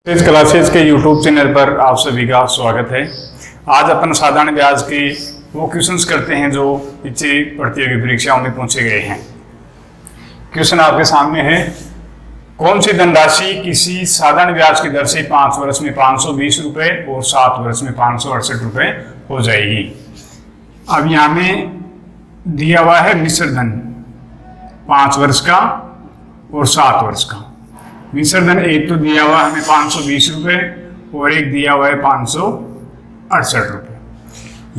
इस क्लासेस के YouTube channel पर आप सभी का स्वागत है। आज अपन साधारण ब्याज के वो क्वेश्चंस करते हैं जो पीछे प्रतियोगी परीक्षाओं में पूछे गए हैं। क्वेश्चन आपके सामने है, कौन सी धनराशि किसी साधारण ब्याज की दर से 5 वर्ष में 520 रुपए और 7 वर्ष में 568 रुपए हो जाएगी। अब यहाँ में दिया हुआ है मिश्र धन 5 वर्ष का और 7 वर्ष का। मिश्र धन एक तो दिया हुआ हमें 520 रुपए और एक दिया हुआ है 568 रुपए।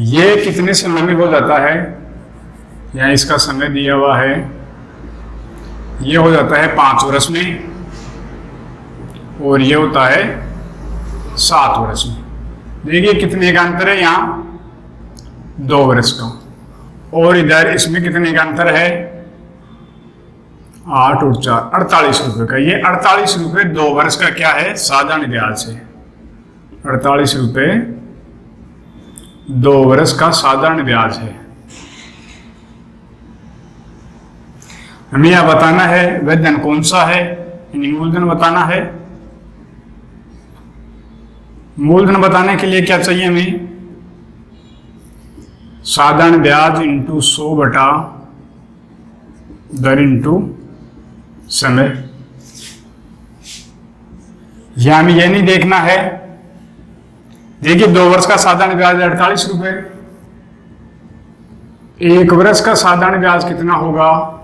ये कितने समय में हो जाता है? या इसका समय दिया हुआ है, ये हो जाता है 5 वर्ष में और ये होता है 7 वर्ष में। देखिए कितने का अंतर है, यहाँ 2 वर्ष का, और इधर इसमें कितने का अंतर है? 8 और 4 48 रुपए का। ये 48 रुपए 2 वर्ष का क्या है? साधारण ब्याज है। 48 रुपए 2 वर्ष का साधारण ब्याज है। हमें यह बताना है वह धन कौन सा है, यानी मूलधन बताना है। मूलधन बताने के लिए क्या चाहिए हमें? साधारण ब्याज इंटू 100 बटा दर इंटू समय। यह हमें यह नहीं देखना है। देखिए 2 वर्ष का साधारण ब्याज 48 रुपए, 1 वर्ष का साधारण ब्याज कितना होगा?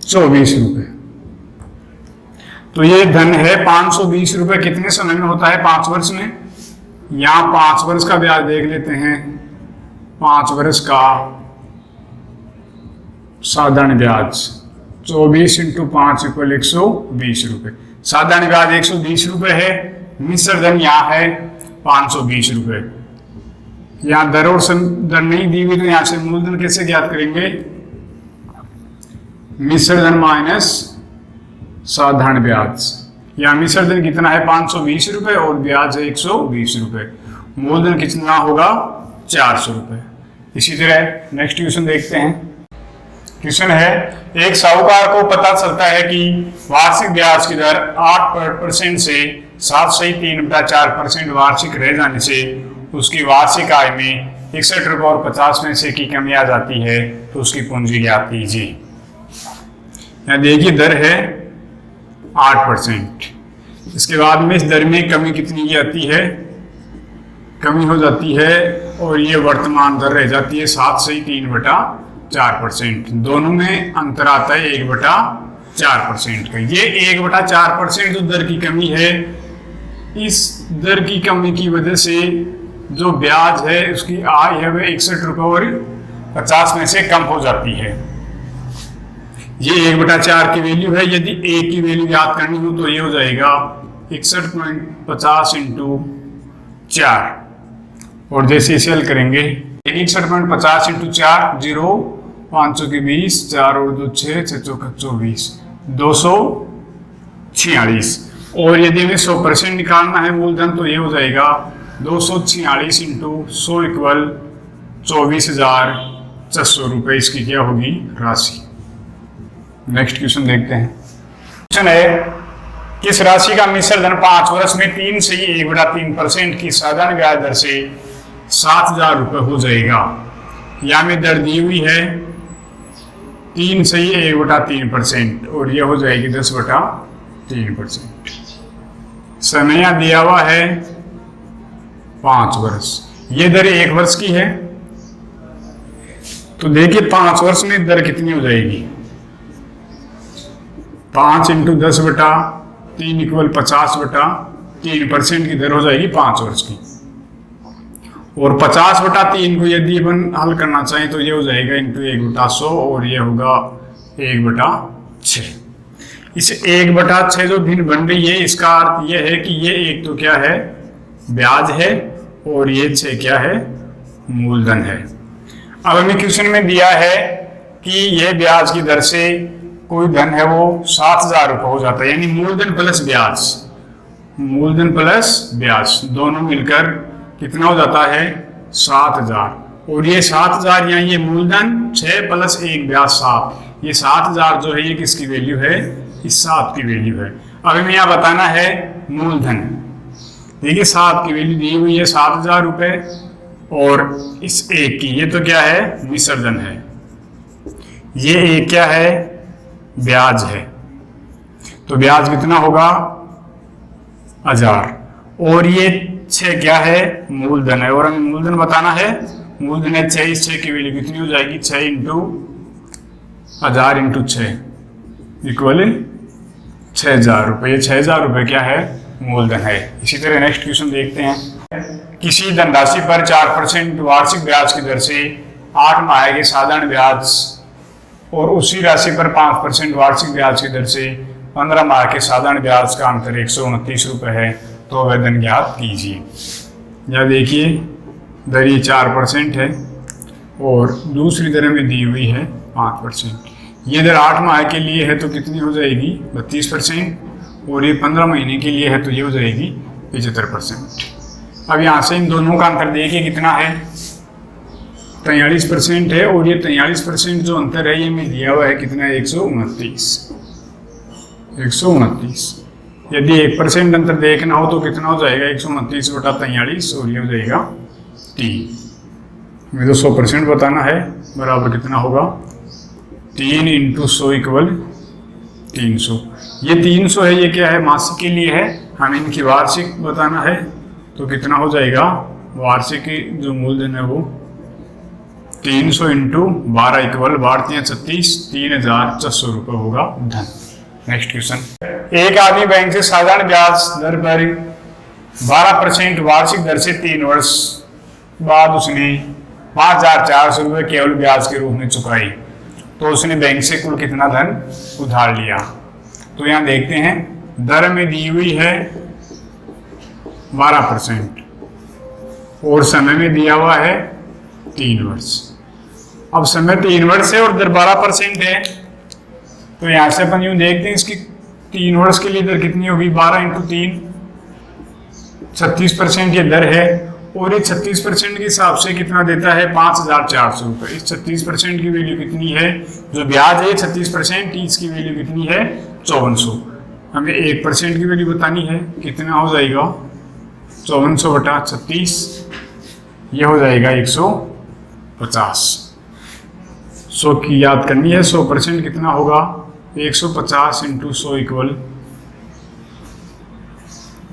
24 रुपए। तो ये धन है 520 रुपए। कितने समय में होता है? 5 वर्ष में। यहां 5 वर्ष का ब्याज देख लेते हैं। 5 वर्ष का साधारण ब्याज 24 इंटू 5 इक्वल 120 रुपए। साधारण ब्याज 120 रुपए है। मिश्र धन यहाँ है 520 रुपए। यहाँ दर और दर नहीं दी हुई, तो यहां से मूलधन कैसे ज्ञात करेंगे? मिश्र धन माइनस साधारण ब्याज। यहाँ मिश्र धन कितना है? 520 रुपए और ब्याज है 120 रुपए। मूलधन कितना होगा? 400 रुपए। इसी तरह नेक्स्ट क्वेश्चन देखते हैं। क्वेश्चन है, एक साहूकार को पता चलता है कि वार्षिक ब्याज की दर 8% से 7.3/4% वार्षिक रह जाने से उसकी वार्षिक आय में 61 रुपये और 50 पैसे की कमी आ जाती है, तो उसकी पूंजी ज्ञात कीजिए। यहाँ देखिए दर है 8%। इसके बाद में इस दर में कमी कितनी की आती है? कमी हो जाती है और ये वर्तमान दर रह जाती है 7/3/4%। दोनों में अंतर आता है 1/4% का। ये 1/4% जो दर की कमी है, इस दर की कमी की वजह से जो ब्याज है उसकी आय है वह 61 रुपये और 50 पैसे कम हो जाती है। ये 1/4 की वैल्यू है। यदि 1 की वैल्यू याद करनी हो तो ये हो जाएगा 61.50 इंटू 4, और जैसे इसे हल करेंगे 61.50 इंटू 4 0 500 की 20 4 और 2 6 6 चौका 24 246। और यदि हमें 100% निकालना है मूलधन तो ये हो जाएगा 246 इंटू 100 इक्वल 24,600 रुपये। इसकी क्या होगी? राशि। नेक्स्ट क्वेश्चन देखते हैं। क्वेश्चन है, किस राशि का मिश्र धन 5 वर्ष में 3 से 1/3% की साधारण ब्याज दर से 7,000 रुपये हो जाएगा। यहाँ में दर दी हुई है 3 से 1/3% और यह हो जाएगी 10/3%। समय दिया हुआ है 5 वर्ष। ये दर 1 वर्ष की है, तो देखिए 5 वर्ष में दर कितनी हो जाएगी? 5 इंटू 10/3 इक्वल 50/3% की दर हो जाएगी 5 वर्ष की। और 50/3 को यदि अपन हल करना चाहें तो ये हो जाएगा इंटू 1/100 और ये होगा 1/6। इस 1/6 जो भिन्न बन रही है, इसका अर्थ ये है कि ये एक तो क्या है? ब्याज है, और ये 6 क्या है? मूलधन है। अब हमें क्वेश्चन में दिया है कि यह ब्याज की दर से कोई धन है वो 7,000 रुपये हो जाता है, यानी मूलधन प्लस ब्याज, मूलधन प्लस ब्याज दोनों मिलकर कितना हो जाता है? 7,000। और ये 7,000 यहाँ ये मूलधन 6 प्लस 1 ब्याज 7, ये 7,000 जो है ये किसकी वैल्यू है? इस 7 की वैल्यू है। अभी मैं यहाँ बताना है मूलधन। देखिए 7 की वैल्यू दी हुई है 7,000 रुपये, और इस 1 की, ये तो क्या है, विसर्जन है। ये 1 क्या है, ब्याज है। तो ब्याज कितना होगा, 1000। और ये 6 क्या है, मूलधन है, और हमें मूलधन बताना है। मूलधन है 6, इस 6 की वैल्यू कितनी हो जाएगी, 6 इंटू 1000 इंटू 6 इक्वल 6,000 रुपये। 6,000 रुपये क्या है, मूलधन है। इसी तरह नेक्स्ट क्वेश्चन देखते हैं। किसी धनराशि पर 4% वार्षिक ब्याज की दर से 8 माह के साधारण ब्याज और उसी राशि पर 5% वार्षिक ब्याज की दर से 15 माह के साधारण ब्याज का अंतर 129 रुपये है, तो वेतन ज्ञात कीजिए। या देखिए दर ये 4% है और दूसरी दर में दी हुई है 5%। ये दर 8 माह के लिए है तो कितनी हो जाएगी, 32%, और ये 15 महीने के लिए है तो ये हो जाएगी 75%। अब यहाँ से इन दोनों का अंतर देखिए कितना है, 43% है, और ये 43% जो अंतर है ये में दिया हुआ है कितना है, 129। यदि 1% अंतर देखना हो तो कितना हो जाएगा, 129 बटा 43, और ये हो जाएगा 3। हमें तो 100% बताना है, बराबर कितना होगा, 3 इंटू 100 इक्वल 300। ये 300 है, ये क्या है, मासिक के लिए है, हमें इनकी वार्षिक बताना है, तो कितना हो जाएगा, वार्षिक जो मूलधन है वो 300 इंटू 12 इक्वल 36, 3,400 रुपये होगा धन। Next question. एक आदमी बैंक से साधारण ब्याज दर पर 12% वार्षिक दर से 3 वर्ष बाद उसने 5,400 रुपये केवल ब्याज के रूप में चुकाई, तो उसने बैंक से कुल कितना धन उधार लिया। तो यहाँ देखते हैं, दर में दी हुई है 12% और समय में दिया हुआ है 3 वर्ष। अब समय 3 वर्ष है और दर 12% है, तो यहाँ से अपन यूं देखते हैं, इसकी 3 वर्ष के लिए दर कितनी होगी, 12 इंटू 3, 36% ये दर है, और ये 36% के हिसाब से कितना देता है, 5,400 रुपये। इस 36% की वैल्यू कितनी है, जो ब्याज है 36%, इसकी वैल्यू कितनी है, 5400। हमें 1% की वैल्यू बतानी है, कितना हो जाएगा, 5400 बटा 36, ये हो जाएगा 150। 100 की याद करनी है, 100% कितना होगा, 150 इंटू 100 इक्वल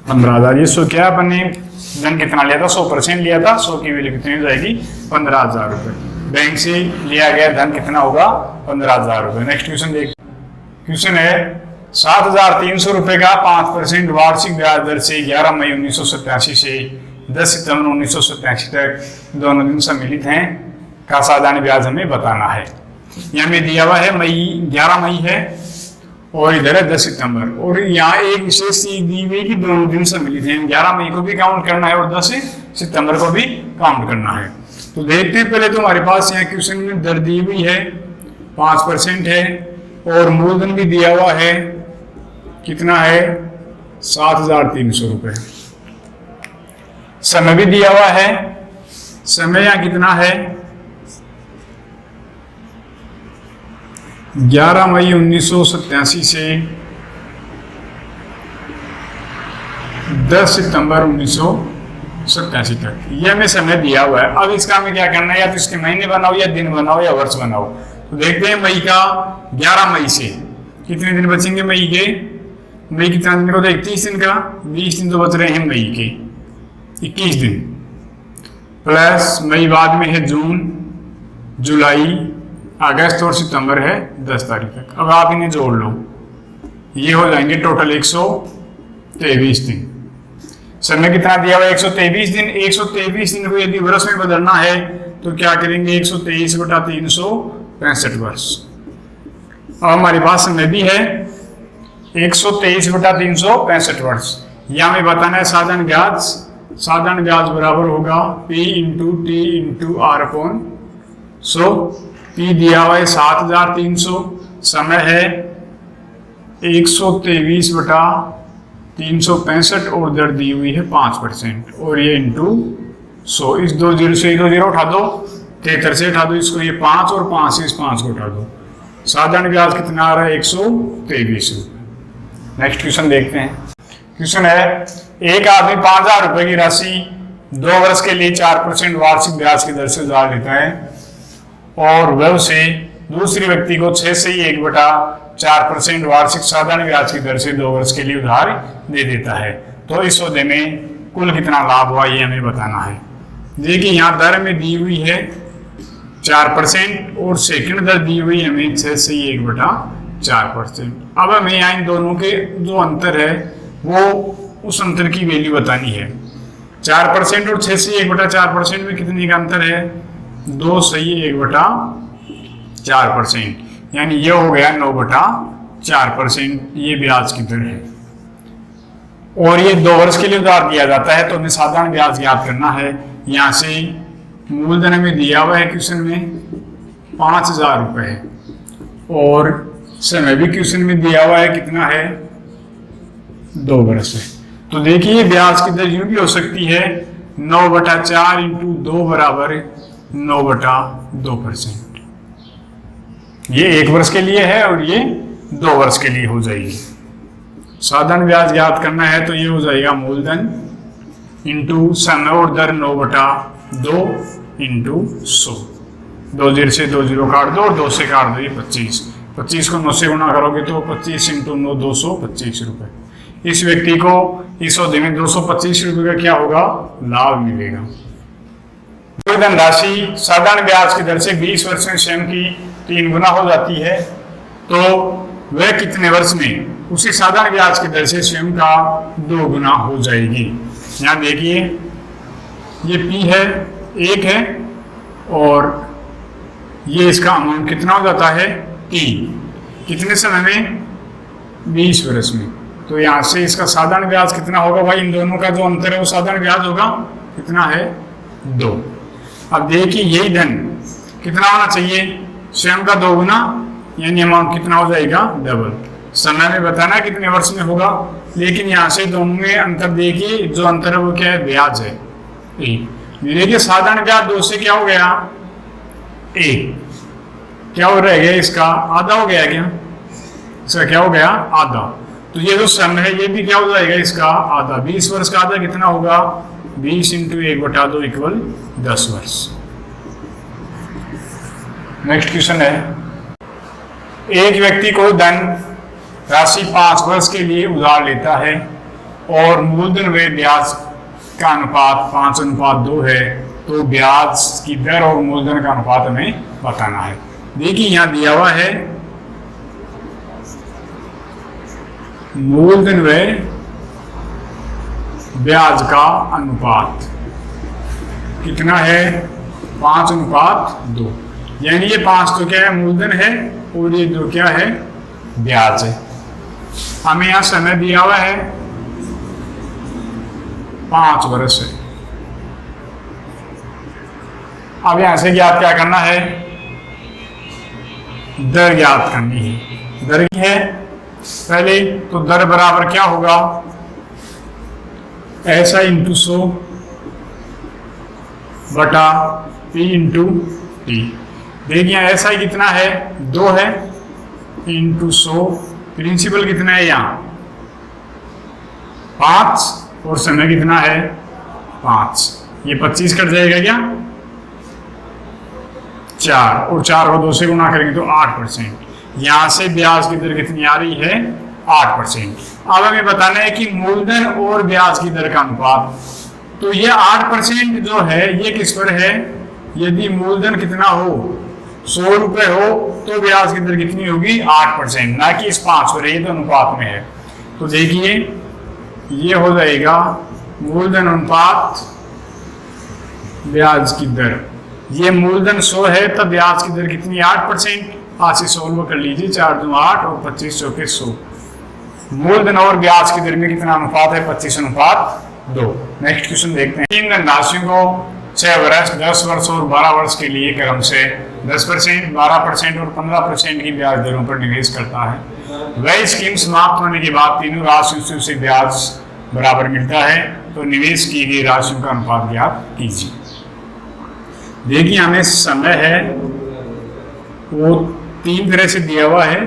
15,000। ये 100 क्या बने, धन कितना लिया था, 100% लिया था, 100 की वैल्यू कितनी हो जाएगी, 15,000 रुपये। बैंक से लिया गया धन कितना होगा, 15,000 रुपये। नेक्स्ट क्वेश्चन देख, क्वेश्चन है 7,300 रुपये का 5% वार्षिक ब्याज दर से 11 मई 1987 से 10 सितंबर 1987 तक दोनों दिन सम्मिलित हैं का साधारण ब्याज हमें बताना है। यहाँ में दिया हुआ है 11 मई है और इधर है 10 सितंबर, और यहाँ एक विशेष चीज दी हुई कि दोनों दिन सम्मिलित हैं, 11 मई को भी काउंट करना है और 10 सितंबर को भी काउंट करना है। तो देखते हैं, पहले तो हमारे पास यहाँ क्वेश्चन में दर दी हुई है 5% है, और मूलधन भी दिया हुआ है, कितना है, 7,300 रुपये। समय भी दिया हुआ है, समय यहाँ कितना है, 11 मई 1987 से 10 सितंबर 1987 तक, ये हमें समय दिया हुआ है। अब इसका हमें क्या करना है, या तो इसके महीने बनाओ या दिन बनाओ या वर्ष बनाओ। तो देखते हैं, मई का 11 मई से कितने दिन बचेंगे, मई के, मई कितना दिन को, तो 31 दिन का, 20 दिन तो बच रहे हैं मई के, 21 दिन, प्लस मई बाद में है जून, जुलाई, अगस्त और सितंबर है 10 तारीख तक। अब आप इन्हें जोड़ लो, ये हो जाएंगे टोटल 123 दिन। समय कितना दिया हुआ है, 123 दिन। 123 दिन को यदि वर्ष में बदलना है तो क्या करेंगे, 123 बटा 365 वर्ष। अब हमारे पास समय भी है 123 बटा 365 वर्ष। यह हमें बताना है साधारण ब्याज। साधारण ब्याज बराबर होगा P into T into R upon 100। P दिया हुआ है 7,300, समय है 123 बटा 365 और दर दी हुई है 5%, और ये इंटू 100। इस 2 जीरो से 2 जीरो उठा दो, 73 से उठा दो इसको, ये 5 और 5 से इस 5 को उठा दो। साधारण ब्याज कितना आ रहा है, 123 रुपये। नेक्स्ट क्वेश्चन देखते हैं। क्वेश्चन है, एक आदमी 5,000 रुपए की राशि 2 वर्ष के लिए 4% वार्षिक ब्याज की दर से उधार लेता है और वह उसे दूसरे व्यक्ति को 6 से 1/4% वार्षिक साधारण ब्याज की दर से 2 वर्ष के लिए उधार दे देता है, तो इस सौदे में कुल कितना लाभ हुआ ये हमें बताना है। देखिए यहाँ दर में दी हुई है 4% और सेकंड दर दी हुई हमें 6 से 1/4%। अब हमें यहाँ इन दोनों के जो अंतर है वो उस अंतर की वैल्यू बतानी है। 4% और 6 से 1/4% में कितने का अंतर है? 2 से 1/4%, यानी ये हो गया 9/4%। ये ब्याज की दर है और ये 2 वर्ष के लिए उधार दिया जाता है, तो हमें साधारण ब्याज याद करना है। यहाँ से मूलधन हमें दिया हुआ है क्वेश्चन में 5,000 रुपए है और समय भी क्वेश्चन में दिया हुआ है कितना है? 2 वर्ष है। तो देखिए ब्याज की दर यूं भी हो सकती है 9/4 × 2 बराबर 9/2%। ये 1 वर्ष के लिए है और ये 2 वर्ष के लिए हो जाएगी। साधारण ब्याज याद करना है तो ये हो जाएगा मूलधन इंटू समय और दर 9/2 × 100। 2 0 से 2 0 काट दो और 2 से काट दो, ये 25। 25 को 9 से गुणा करोगे तो 25 × 9 225 रुपए। इस व्यक्ति को इस सौदे में 225 रुपए का क्या होगा? लाभ मिलेगा। कोई धनराशि साधारण ब्याज की दर से 20 वर्ष में स्वयं की 3 गुना हो जाती है, तो वह कितने वर्ष में उसी साधारण ब्याज की दर से स्वयं का 2 गुना हो जाएगी। यहाँ देखिए ये P है 1 है और ये इसका अमाउंट कितना हो जाता है? T। कितने समय में? 20 वर्ष में। तो यहाँ से इसका साधारण ब्याज कितना होगा भाई? इन दोनों का जो अंतर है वो साधारण ब्याज होगा, कितना है? 2। अब देखिए यही धन कितना होना चाहिए? स्वयं का 2 गुना, यानी अमाउंट कितना हो जाएगा? डबल। समय में बताना कितने वर्ष में होगा, लेकिन यहाँ से दोनों में अंतर देखिए, जो अंतर है वो क्या है? ब्याज है। देखिए साधारण ब्याज 2 से क्या हो गया? 1। क्या हो रह गया? इसका आधा हो गया क्या? इसका क्या हो गया? आधा। तो ये जो समय है ये भी क्या हो जाएगा? इसका आधा। 20 वर्ष का आधा कितना होगा? 20 × 1/2 = 10 वर्ष। नेक्स्ट क्वेश्चन है, एक व्यक्ति को धन राशि 5 वर्ष के लिए उधार लेता है और मूलधन व ब्याज का अनुपात 5:2 है, तो ब्याज की दर और मूलधन का अनुपात हमें बताना है। देखिए यहाँ दिया हुआ है मूलधन व ब्याज का अनुपात कितना है? 5:2, यानी ये 5 तो क्या है? मूलधन है और ये 2 क्या है? ब्याज है। हमें यहाँ समय दिया हुआ है 5 वर्ष है। अब यहां से ज्ञात क्या करना है? दर ज्ञात करनी है। दर की है पहले, तो दर बराबर क्या होगा? ऐसा × 100 बटा P × T। देखिए ऐसा ही कितना है? 2 है × 100। प्रिंसिपल कितना है यहाँ? 5 और समय कितना है? 5। ये 25 कट जाएगा क्या? 4 और 4 को 2 से गुणा करेंगे तो 8%। यहाँ से ब्याज की दर कितनी आ रही है? 8%। अब हमें बताना है कि मूलधन और ब्याज की दर का अनुपात, तो ये 8% जो है ये किस पर है? यदि मूलधन कितना हो? 100 रुपए हो तो ब्याज की दर कितनी होगी? 8%, ना कि इस 5 पर। ये तो अनुपात में है। तो देखिए ये हो जाएगा मूलधन अनुपात ब्याज की दर। ये मूलधन 100 है तब ब्याज की दर कितनी? 8%। 8 से 100 कर लीजिए, 4 × 2 = 8 और 25 × 4 = 100। मूलधन और ब्याज की दर में कितना अनुपात है? 25:2। नेक्स्ट क्वेश्चन देखते हैं। 3 धनराशियों को 6 वर्ष, 10 वर्ष और 12 वर्ष के लिए क्रम से 10%, 12% और 15% की ब्याज दरों पर निवेश करता है। वह स्कीम समाप्त होने के बाद तीनों राशियों से उसे ब्याज बराबर मिलता है, तो निवेश की गई राशियों का अनुपात ज्ञात कीजिए। देखिए हमें समय है वो 3 तरह से दिया हुआ है।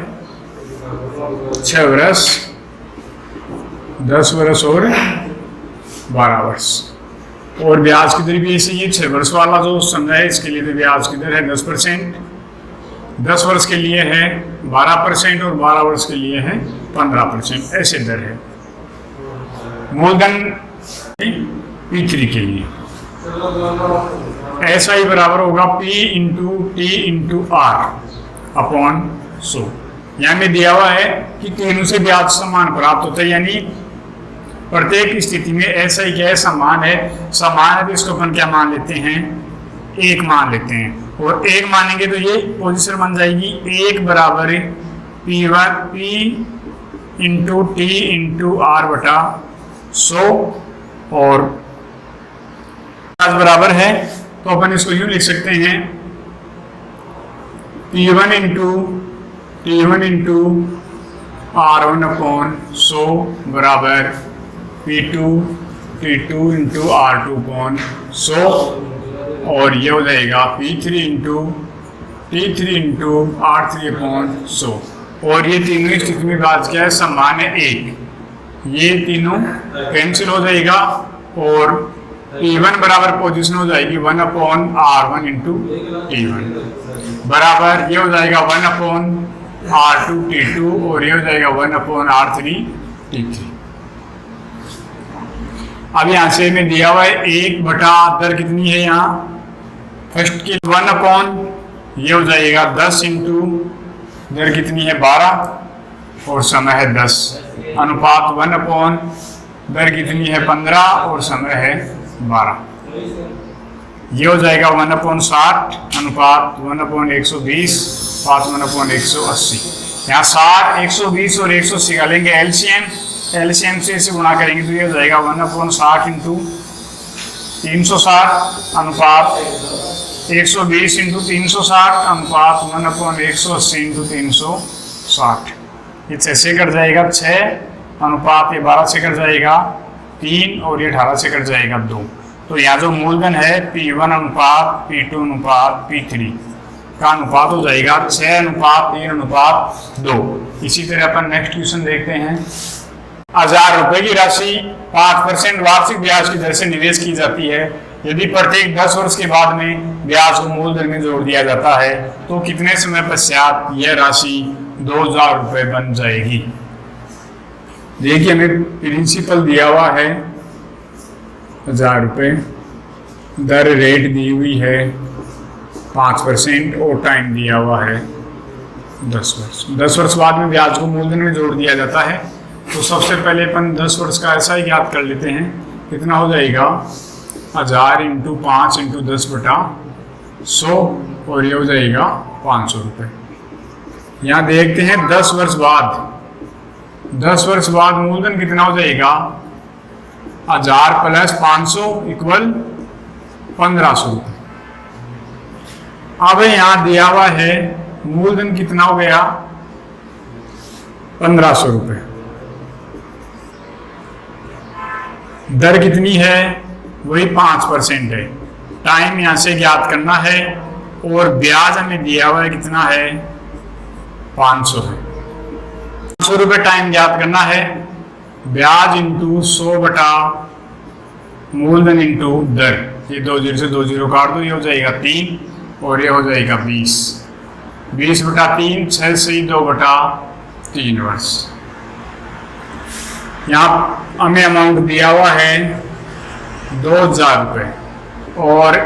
6 वर्ष, 10 वर्ष और 12 वर्ष। और ब्याज की दर भी ऐसी ही 6 वर्ष वाला जो समय है इसके लिए तो ब्याज की दर है 10%, 10 वर्ष के लिए है 12% और 12 वर्ष के लिए है 15%, ऐसे दर है। मूलधन P3 के लिए ऐसा ही बराबर होगा P into T into R upon 100। यहाँ में दिया हुआ है कि तीनों से ब्याज समान प्राप्त होता है, यानी प्रत्येक स्थिति में ऐसा ही क्या है, समान है। समान है तो इसको अपन क्या मान लेते हैं, 1 मान लेते हैं। और 1 मानेंगे तो ये पोजीशन बन जाएगी 1 बराबर P1 P into T into R बटा 100। और बराबर है तो अपन इसको यूं लिख सकते हैं P1 into T1 into R1 upon 100 बराबर P2 T2 into R2 upon 100। और ये हो जाएगा P3 into T3 into R3 upon 100। और ये तीनों स्थिति में ब्याज क्या है, समान है 1। ये तीनों कैंसिल हो जाएगा और P1 बराबर पोजीशन हो जाएगी 1 अपॉन R1 इंटू T1 बराबर ये हो जाएगा 1 अपॉन R2 T2 और ये हो जाएगा 1 अपॉन R3 T3। अब यहाँ से में दिया हुआ है 1 बटा दर कितनी है, यहाँ फर्स्ट की 1 अपॉन ये हो जाएगा 10 इंटू दर कितनी है 12 और समय है 10 अनुपात 1 अपॉन दर कितनी है 15 और समय है 12। ये हो जाएगा 1 अपॉन 60 अनुपात 1 अपॉन 120 पाँच 1 अपॉन 180। यहाँ 60 120 और 180 का लेंगे एलसीएम से इसे गुणा करेंगे तो ये हो जाएगा 1 अपॉन 60 इंटू 360 अनुपात 120 इंटू 360 अनुपात 1 अपॉन 180 इंटू 360। ये 6 से कट जाएगा 6 अनुपात ये 12 से कट जाएगा 3 और ये 18 से कट जाएगा 2। तो यहाँ जो मूलधन है P1 अनुपात P2 अनुपात P3 का अनुपात हो जाएगा 6 अनुपात 3 अनुपात 2। इसी तरह अपन नेक्स्ट क्वेश्चन देखते हैं। 1000 रुपए की राशि 5% वार्षिक ब्याज की दर से निवेश की जाती है। यदि प्रत्येक 10 वर्ष के बाद में ब्याज को मूलधन में जोड़ दिया जाता है तो कितने समय पश्चात यह राशि 2000 रुपए बन जाएगी। देखिए हमें प्रिंसिपल दिया हुआ है 1000 रुपये, दर रेट दी हुई है 5% और टाइम दिया हुआ है 10 वर्ष। 10 वर्ष बाद में ब्याज को मूलधन में जोड़ दिया जाता है। तो सबसे पहले अपन 10 वर्ष का ऐसा ही ज्ञात कर लेते हैं। कितना हो जाएगा 1000 इंटू 5 इंटू 10 बटा 100 और ये हो जाएगा 500 रुपये। यहाँ देखते हैं 10 वर्ष बाद मूलधन कितना हो जाएगा 1000 प्लस 500 इक्वल 1500 रुपये। अब यहाँ दिया हुआ है मूलधन कितना हो गया 1500 रुपये। दर कितनी है वही 5% है। टाइम यहाँ से ज्ञात करना है और ब्याज हमें दिया हुआ है कितना है 500 है। 500 रुपये टाइम ज्ञात करना है। ब्याज इंटू 100 बटा मूलधन इंटू दर, ये 2 0 से 2 0 काट दो, ये हो जाएगा 3 और ये हो जाएगा 20। 20 बटा 3 6 से 2 बटा 3 वर्ष। यहाँ हमें अमाउंट दिया हुआ है 2000 रुपये और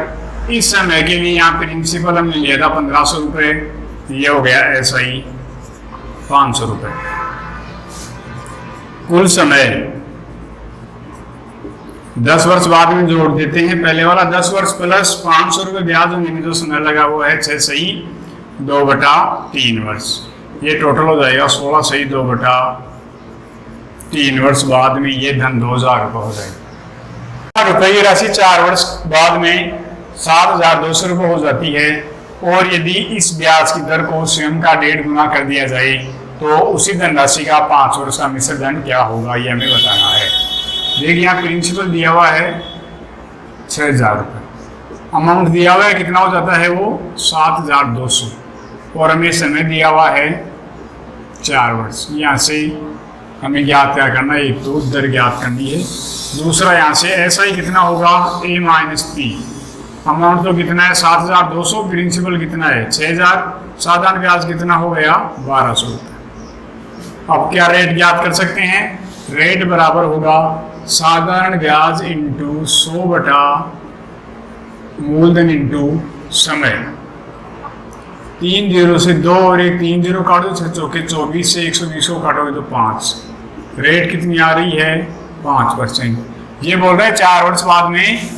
इस समय के लिए यहाँ प्रिंसिपल हमने लिया था 1500 रुपये, ये हो गया ऐसा ही 500 रुपये। कुल समय 10 वर्ष बाद में जोड़ देते हैं। पहले वाला 10 वर्ष प्लस 500 रुपये ब्याज होने में जो समय लगा हुआ है 6 सही 2 बटा 3 वर्ष। ये टोटल हो जाएगा 16 सही 2 बटा 3 वर्ष बाद में ये धन 2000 रुपये हो जाएगा। रुपये की राशि 4 वर्ष बाद में 7200 रुपये हो जाती है। और यदि इस ब्याज की दर को स्वयं का 1.5 गुना कर दिया जाए तो उसी धनराशि का 5 वर्ष का मिश्र धन क्या होगा ये हमें बताना है। देखिए यहाँ प्रिंसिपल दिया हुआ है 6000 रुपये, अमाउंट दिया हुआ है कितना हो जाता है वो 7200 और हमें समय दिया हुआ है 4 वर्ष। यहाँ से हमें ज्ञात क्या करना है, एक तो दर ज्ञात करनी है, दूसरा यहाँ से ऐसा ही कितना होगा a माइनस पी। अमाउंट तो कितना है 7,200, प्रिंसिपल कितना है 6,000, साधारण ब्याज कितना हो गया 1,200 रुपये। अब क्या रेट ज्ञात कर सकते हैं, रेट बराबर होगा साधारण ब्याज इंटू 100 बटा मूलधन इंटू समय। 3 0 से 2 और एक 3 0 काटो, 6 चौके 24 से 120 को काटोगे तो 5। रेट कितनी आ रही है 5%। ये बोल रहे हैं 4 वर्ष बाद में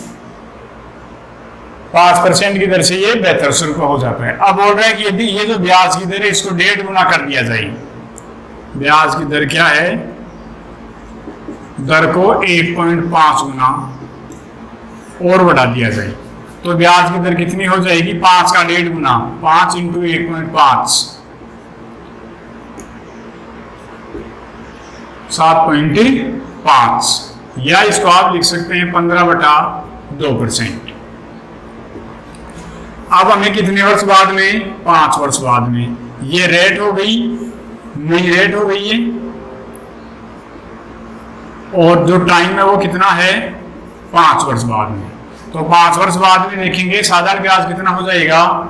5% की दर से ये 7200 रुपये हो जाता है। अब बोल रहे हैं कि यदि ये जो ब्याज की दर है इसको 1.5 गुना कर दिया जाए। ब्याज की दर क्या है, दर को 1.5 गुना और बढ़ा दिया जाए तो ब्याज की दर कितनी हो जाएगी, 5 का 1.5 गुना, 5 इंटू 1.5 7.5, या इसको आप लिख सकते हैं 15/2%। अब हमें कितने वर्ष बाद में, 5 वर्ष बाद में ये रेट हो गई, नई रेट हो गई है, और जो टाइम है वो कितना है 5 वर्ष बाद में। तो 5 वर्ष बाद में देखेंगे साधारण ब्याज कितना हो जाएगा,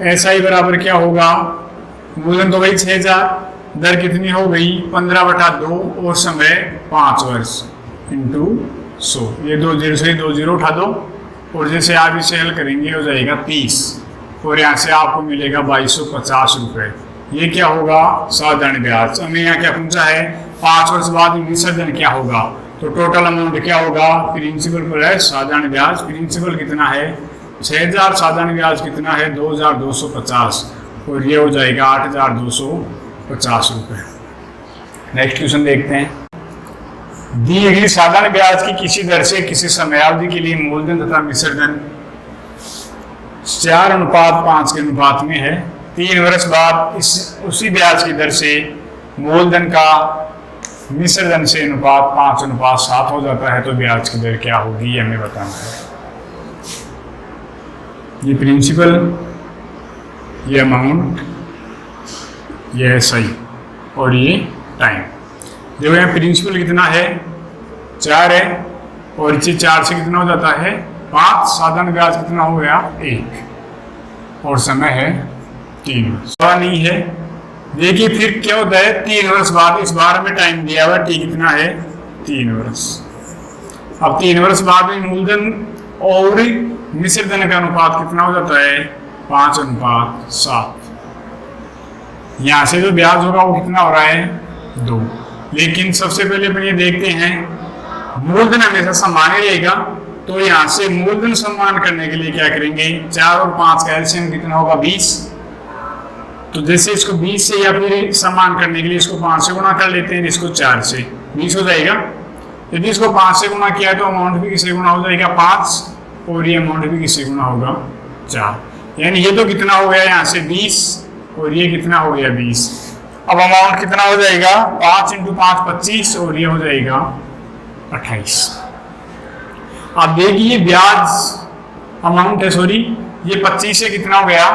ऐसा ही बराबर क्या होगा, मूलधन तो वही 6,000, दर कितनी हो गई 15/2 और समय 5 वर्ष इंटू 100। ये 2 0 से 2 0 उठा दो और जैसे आप इसे हल करेंगे हो जाएगा 30 और यहाँ से आपको मिलेगा 2250 रुपये। ये क्या होगा साधारण ब्याज। हमें यहाँ क्या पूछा है 5 वर्ष बाद विसर्जन क्या होगा, तो टोटल अमाउंट क्या होगा, प्रिंसिपल प्लस साधारण ब्याज। प्रिंसिपल कितना है 6,000, साधारण ब्याज कितना है 2,250 और ये हो जाएगा 8,250 रुपये। नेक्स्ट क्वेश्चन देखते हैं। दी गई साधारण ब्याज की किसी दर से किसी समयावधि के लिए मूलधन तथा विसर्जन 4:5 के अनुपात में है। 3 वर्ष बाद उसी ब्याज की दर से मूलधन का विसर्जन से अनुपात 5:7 हो जाता है तो ब्याज की दर क्या होगी ये हमें बताना है। ये प्रिंसिपल, ये अमाउंट, ये है सही और ये टाइम। देखो यहाँ प्रिंसिपल कितना है 4 है और इसे 4 से कितना हो जाता है 5, साधारण ब्याज कितना हो गया 1 और समय है 3 वर्ष। नहीं है, देखिए फिर क्या होता है 3 वर्ष बाद, इस बार में टाइम दिया हुआ टी कितना है 3 वर्ष। अब 3 वर्ष बाद में मूलधन और विसर्जन का अनुपात कितना हो जाता है 5:7। यहाँ से जो ब्याज होगा वो कितना हो रहा है 2। लेकिन सबसे पहले अपन ये देखते हैं मूलधन हमेशा समान रहेगा, तो यहाँ से मूलधन सम्मान करने के लिए क्या करेंगे 4 और 5 का एलसीएम कितना होगा 20। तो जैसे इसको 20 से या फिर सम्मान करने के लिए इसको 5 से गुणा कर लेते हैं, इसको 4 से 20 हो जाएगा। यदि इसको 5 से गुणा किया तो अमाउंट भी किससे गुणा हो जाएगा 5 और ये अमाउंट भी किससे गुणा होगा 4। यानी ये तो कितना हो गया यहाँ से 20 और ये कितना हो गया 20। अब अमाउंट कितना हो जाएगा 5 × 5 25 और ये हो जाएगा 28। अब देखिए ब्याज अमाउंट है सॉरी ये 25 से कितना हो गया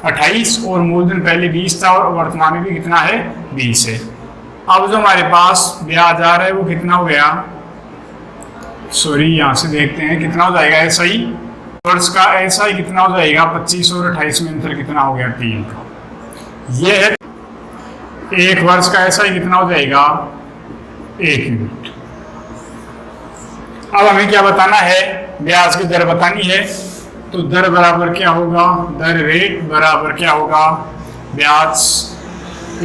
28 और मूलधन पहले 20 था और वर्तमान में भी कितना है 20 है। अब जो हमारे पास ब्याज आ रहा है वो कितना हो गया, सॉरी यहाँ से देखते हैं कितना हो जाएगा ऐसा ही वर्ष का, ऐसा ही कितना हो जाएगा 25 और 28 में अंतर कितना हो गया 3 का। ये है 1 वर्ष का, ऐसा ही कितना हो जाएगा 1 यूनिट। अब हमें क्या बताना है, ब्याज की दर बतानी है, तो दर बराबर क्या होगा, दर रेट बराबर क्या होगा ब्याज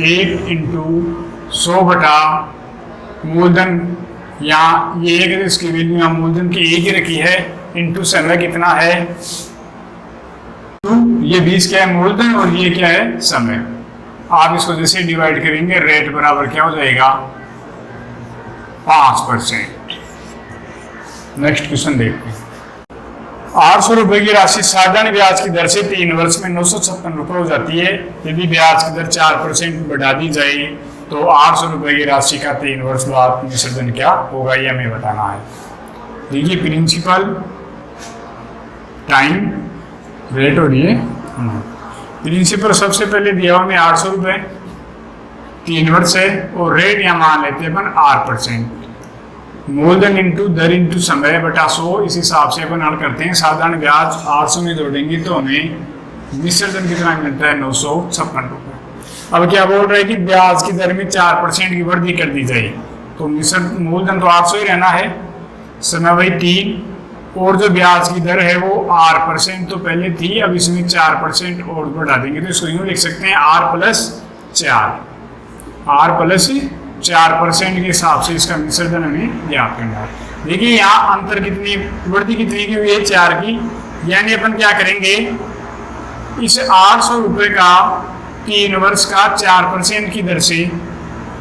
1 × 100 बटा मूलधन, यहाँ ये एक इसकी वैल्यू यहाँ मूलधन की 1 ही रखी है, इंटू समय कितना है 2, ये 20 क्या है मूलधन और ये क्या है समय। आप इसको जैसे डिवाइड करेंगे रेट बराबर क्या हो जाएगा 5%। नेक्स्ट क्वेश्चन देखते हैं। 800 रुपये की राशि साधारण ब्याज की दर से 3 वर्ष में 956 रुपये हो जाती है। यदि ब्याज की दर 4% बढ़ा दी जाए तो 800 रुपये की राशि का 3 वर्ष बाद विसर्जन क्या होगा ये हमें बताना है। देखिए प्रिंसिपल, टाइम, रेट और ये प्रिंसिपल सबसे पहले दिया हुआ में 800 रुपये 3 वर्ष है और रेट यहाँ मान लेते हैं अपन 8%। मूलधन इंटू दर इंटू समय बटा 100, इस हिसाब से अपन हल करते हैं। साधारण ब्याज 800 में जोड़ेंगे तो हमें निश्चित कितना मिलता है 956 रुपये। अब क्या बोल रहे हैं कि ब्याज की दर में 4% की वृद्धि कर दी जाए, तो निश्चित मूलधन तो 800 ही रहना है, समय वही 3 और जो ब्याज की दर है वो 8% तो पहले थी, अब इसमें 4% और बढ़ा देंगे तो इसको यूँ लिख सकते हैं R+4% के हिसाब से इसका विसर्जन हमें ज्ञात करना है। देखिए यहाँ अंतर कितनी, वृद्धि कितनी की हुई है 4 की, यानी अपन क्या करेंगे, इस 800 रुपये का 3 वर्ष का 4% की दर से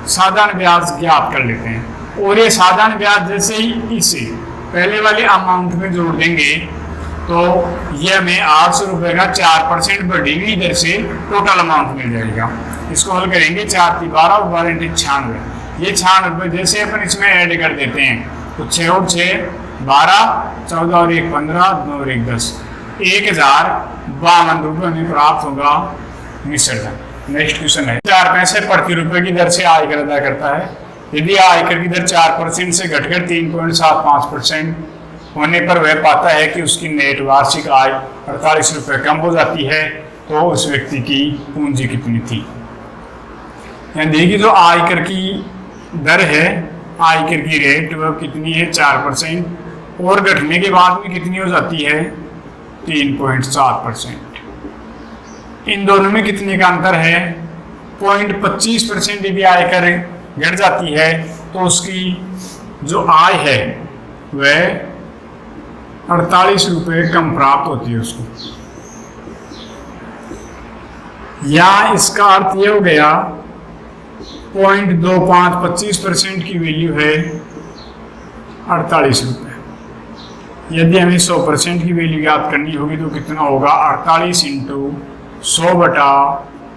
साधारण ब्याज ज्ञात कर लेते हैं। और ये साधारण ब्याज जैसे ही इसे पहले वाले अमाउंट में जोड़ देंगे तो ये हमें 800 रुपये का 4% बढ़ी हुई दर से टोटल अमाउंट मिल जाएगा। इसको हल करेंगे, 4 × 12 और 12 × 96, ये 96 रुपये जैसे अपन इसमें ऐड कर देते हैं तो 6 और 6 12, 14 और 1 15, 2 और 1 10, 1052 रुपये में प्राप्त होगा विसर्जन। नेक्स्ट क्वेश्चन है, 4 पैसे प्रति रुपये की दर से आयकर अदा करता है। यदि आयकर की दर 4% से घटकर 3.75% होने पर वह पाता है कि उसकी नेट वार्षिक आय 48 रुपये कम हो जाती है, तो उस व्यक्ति की पूंजी कितनी थी। यानी देखिए जो आयकर की दर है, आयकर की रेट वह कितनी है 4% और घटने के बाद में कितनी हो जाती है 3.7%। इन दोनों में कितने का अंतर है 0.25%। यदि आयकर घट जाती है तो उसकी जो आय है वह 48 रुपये कम प्राप्त होती है उसको। या इसका अर्थ यह हो गया 0.25% की वैल्यू है 48 रुपये। यदि हमें 100% की वैल्यू याद करनी होगी तो कितना होगा 48 × 100 बटा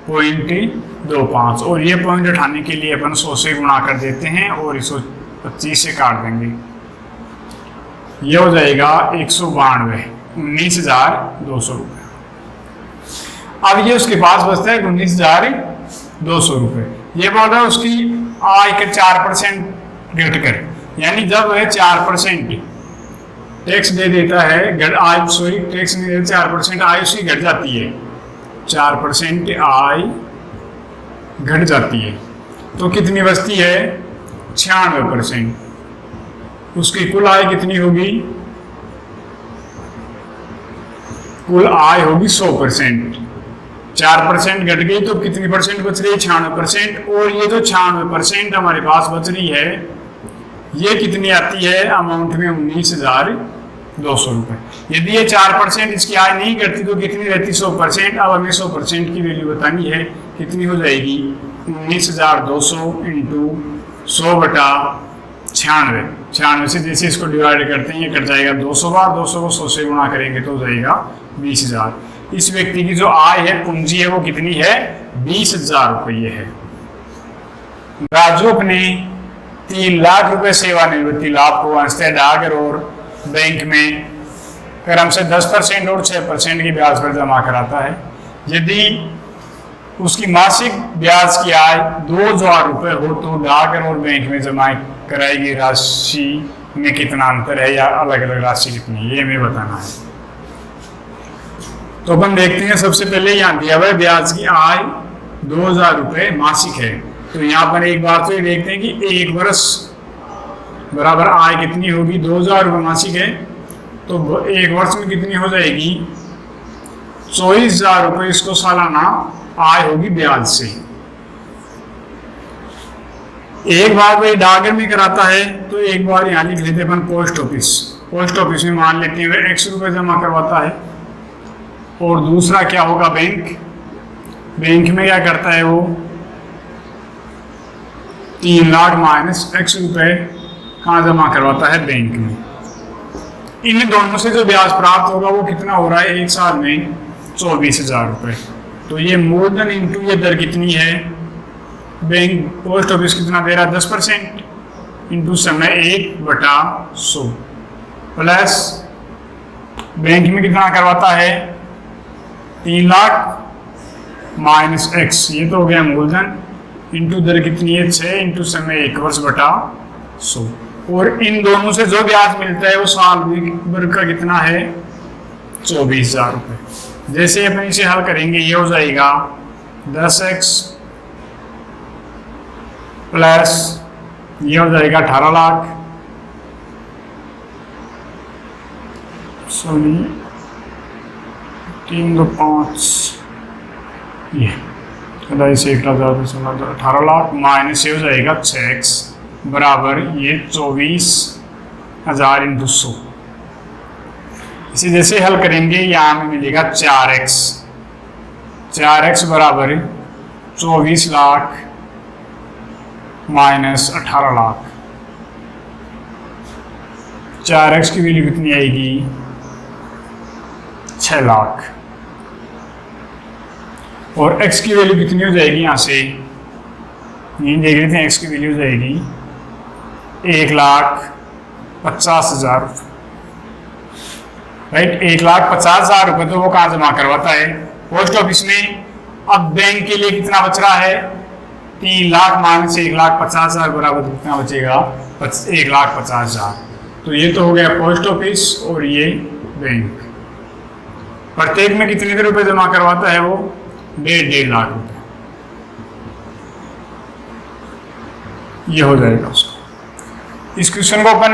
0.25, और ये पॉइंट उठाने के लिए अपन 100 से गुणा कर देते हैं और इसको 25 से काट देंगे, ये हो जाएगा 19,200 रुपये। अब ये उसके पास बचता है 19,200 रुपये। ये बोल रहा है उसकी आय के 4% घटकर, यानी जब वह 4% टैक्स दे देता है, टैक्स नहीं देता, 4% आय उसकी घट जाती है, 4% आय घट जाती है तो कितनी बचती है 96%। उसकी कुल आय कितनी होगी, कुल आय होगी 100%। 4% घट गई तो कितनी परसेंट बच रही है 96%। और ये जो 96% हमारे पास बच रही है ये कितनी आती है अमाउंट में 19,200 रुपये। यदि ये 4% इसकी आय नहीं करती तो कितनी रहती 100%। अब हमें 100% की वैल्यू बतानी है, कितनी हो जाएगी 19,200 × 100 बटा 96 से जैसे इसको डिवाइड करते हैं ये कट जाएगा 200 बार, 200 को 100 से गुणा करेंगे तो हो जाएगा 20,000। इस व्यक्ति की जो आय है पूंजी है वो कितनी है 20,000 रुपये है। राजू अपने 3 लाख रुपए सेवानिवृत्ति लाभ को अंशतः डाकघर और बैंक में क्रम से 10% और 6% की ब्याज पर जमा कराता है। यदि उसकी मासिक ब्याज की आय 2,000 रुपये हो तो डाकघर और बैंक में जमा कराई गई राशि में कितना अंतर है या अलग अलग राशि कितनी है, ये हमें बताना है। तो अपन देखते हैं, सबसे पहले यहाँ दिया हुआ है ब्याज की आय 2,000 रुपये मासिक है, तो यहाँ पर एक बात तो ये देखते हैं कि 1 वर्ष बराबर आय कितनी होगी 2,000 रुपये मासिक है, तो 1 वर्ष में कितनी हो जाएगी 24,000 रुपये इसको सालाना आय होगी ब्याज से। एक बार भाई डाकघर में कराता है तो एक बार यहाँ लिख लेते अपन पोस्ट ऑफिस में मान लेते हैं X रुपये जमा करवाता है। और दूसरा क्या होगा बैंक में क्या करता है वो 3 लाख माइनस X रुपये कहाँ जमा करवाता है बैंक में। इन दोनों से जो ब्याज प्राप्त होगा वो कितना हो रहा है एक साल में 24,000 रुपये। तो ये मूलधन इंटू ये दर कितनी है, बैंक पोस्ट ऑफिस कितना दे रहा है 10% इंटू समय 1/100 प्लस बैंक में कितना करवाता है 3 लाख माइनस X, ये तो हो गया मूलधन इंटू दर कितनी है 6 इंटू समय 1 वर्ष बटा 100। और इन दोनों से जो ब्याज मिलता है वो साल भर का कितना है 24,000 रुपये। जैसे अपन इसे हल करेंगे ये हो जाएगा 10x प्लस ये हो जाएगा 18 लाख, सॉरी 3 2 5 ये 18 लाख माइनस ये हो जाएगा 6x बराबर ये 24,000 इंटू 100। इसे जैसे हल करेंगे यहाँ हमें मिलेगा 4x बराबर 24 लाख माइनस 18 लाख। 4x की वैल्यू कितनी आएगी 6 लाख और x की वैल्यू कितनी हो जाएगी यहाँ से ये देख लेते हैं। x की वैल्यू हो जाएगी 1,50,000 रुपये, राइट। 1,50,000 रुपये तो वो कहाँ जमा करवाता है पोस्ट ऑफिस में। अब बैंक के लिए कितना बच रहा है 3 लाख माइनस 1,50,000 बराबर कितना बचेगा 1,50,000। तो ये तो हो गया पोस्ट ऑफिस और ये बैंक। प्रत्येक में कितने रुपए जमा करवाता है वो 1.5 लाख रुपए। ये हो जाएगा उसका। इस क्वेश्चन को अपन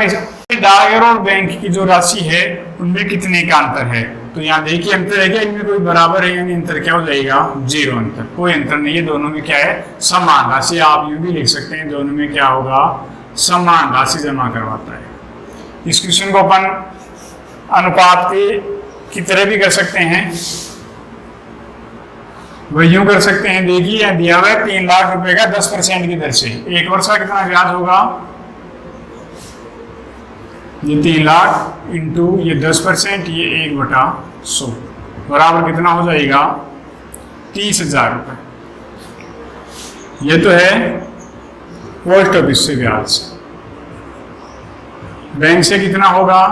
डाकघर और बैंक की जो राशि है उनमें कितने का अंतर है, तो यहाँ देखिए अंतर है क्या, इनमें कोई बराबर है यानी अंतर क्या हो जाएगा 0 अंतर, कोई अंतर नहीं है। दोनों में क्या है समान राशि। आप यूं भी लिख सकते हैं दोनों में क्या होगा समान राशि जमा करवाता है। इस क्वेश्चन को अपन अनुपात की तरह भी कर सकते हैं, वह यूं कर सकते हैं। देखिए यहाँ दिया हुआ है 3 लाख रुपए का 10% की दर से 1 वर्ष का कितना ब्याज होगा, ये 3 लाख इंटू ये 10%, ये 1/100 बराबर कितना हो जाएगा 30,000 रुपये। ये तो है पोस्ट ऑफिस से ब्याज। बैंक से कितना होगा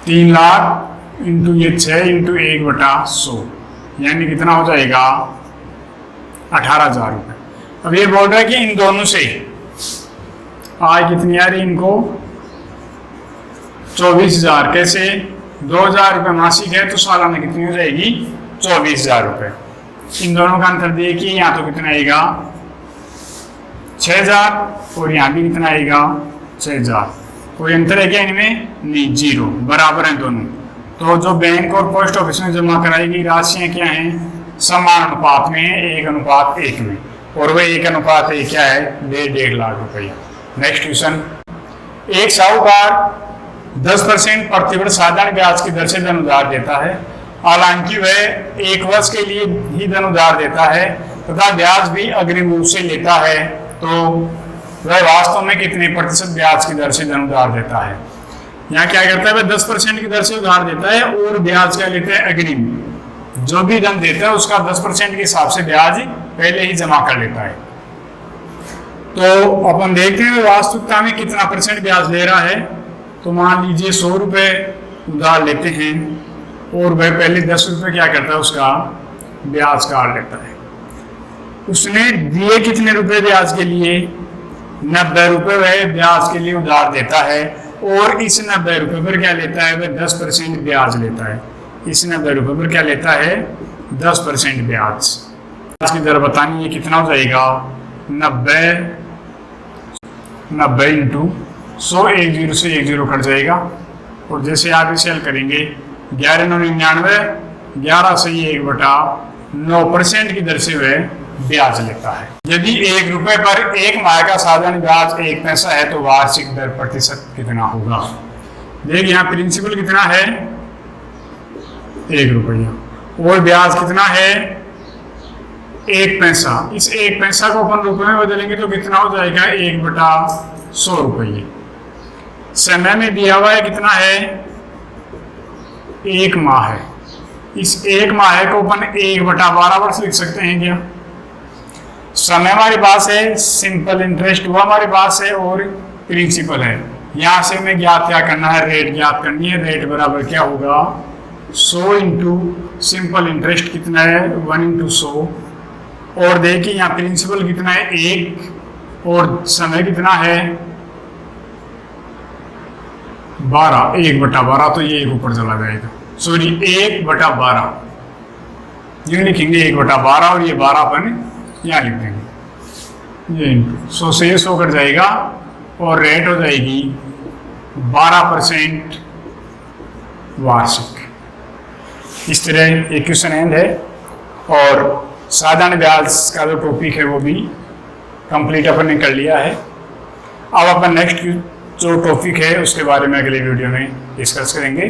3 लाख इंटू ये 6 इंटू 1/100 यानी कितना हो जाएगा 18,000 रुपये। अब ये बोल रहा है कि इन दोनों से आय कितनी आ रही इनको 24,000, कैसे 2,000 रुपये मासिक है तो सालाना कितनी हो जाएगी 24,000 रुपये। इन दोनों का अंतर देखिए, यहाँ तो कितना आएगा 6,000 और यहाँ भी कितना आएगा 6,000। कोई अंतर है क्या इनमें, नहीं, 0 बराबर हैं दोनों। तो जो बैंक और पोस्ट ऑफिस में जमा कराएगी राशियां क्या हैं समान अनुपात में है, 1:1 में, और वह 1:1 क्या है 1.5 लाख रुपया। नेक्स्ट क्वेश्चन, एक साहूकार 10% प्रतिवर्ष साधारण ब्याज की दर से धन उधार देता है, हालांकि वह 1 वर्ष के लिए ही धन उधार देता है तथा ब्याज भी अग्रिम रूप से लेता है, तो वह वास्तव में कितने प्रतिशत ब्याज की दर से धन उधार देता है। यहाँ क्या करता है वह 10% की दर से उधार देता है और ब्याज क्या लेता है अग्रिम, जो भी धन देता है उसका 10% के हिसाब से ब्याज पहले ही जमा कर लेता है। तो अपन देखते हैं वास्तविकता में कितना % ब्याज ले रहा है। तो मान लीजिए 100 रुपये उधार लेते हैं और वह पहले 10 रुपये क्या करता है उसका ब्याज काट लेता है। उसने दिए कितने रुपए ब्याज के लिए 90 रुपये वह ब्याज के लिए उधार देता है और इस 90 रुपये पर क्या लेता है वह 10% ब्याज लेता है। इस 90 रुपये पर क्या लेता है 10% ब्याज। ब्याज की दर बतानी है कितना हो जाएगा 90 इंटू 100, 1 0 से 1 0 कट जाएगा। और जैसे आप इसे हल करेंगे 11,999 11 से 1/9% की दर से वह ब्याज लेता है। यदि 1 रुपये पर 1 माह का साधारण ब्याज 1 पैसा है तो वार्षिक दर प्रतिशत कितना होगा। देखिए यहाँ प्रिंसिपल कितना है 1 रुपया और ब्याज कितना है 1 पैसा। इस 1 पैसा को अपन रुपये में बदलेंगे तो कितना हो जाएगा 1/100 रुपये। समय में दिया हुआ है कितना है 1 माह है। इस 1 माह को अपन 1/12 वर्ष लिख सकते हैं क्या। समय हमारे पास है, सिंपल इंटरेस्ट हुआ हमारे पास है और प्रिंसिपल है। यहाँ से हमें ज्ञात क्या करना है रेट ज्ञात करनी है। रेट बराबर क्या होगा 100 इंटू सिंपल इंटरेस्ट कितना है 1 इंटू 100 और देखिए यहाँ प्रिंसिपल कितना है 1 और समय कितना है 12 1/12 तो ये 1 ऊपर चला जाएगा सॉरी 1/12 ये लिखेंगे 1/12 और ये 12 अपन यहाँ लिख देंगे ये इंटू 100 से 100 कट जाएगा और रेट हो जाएगी 12% वार्षिक। इस तरह एक क्वेश्चन एंड है और साधारण ब्याज का जो टॉपिक है वो भी कंप्लीट अपन ने कर लिया है। अब अपन नेक्स्ट जो टॉपिक है उसके बारे में अगले वीडियो में डिस्कस करेंगे।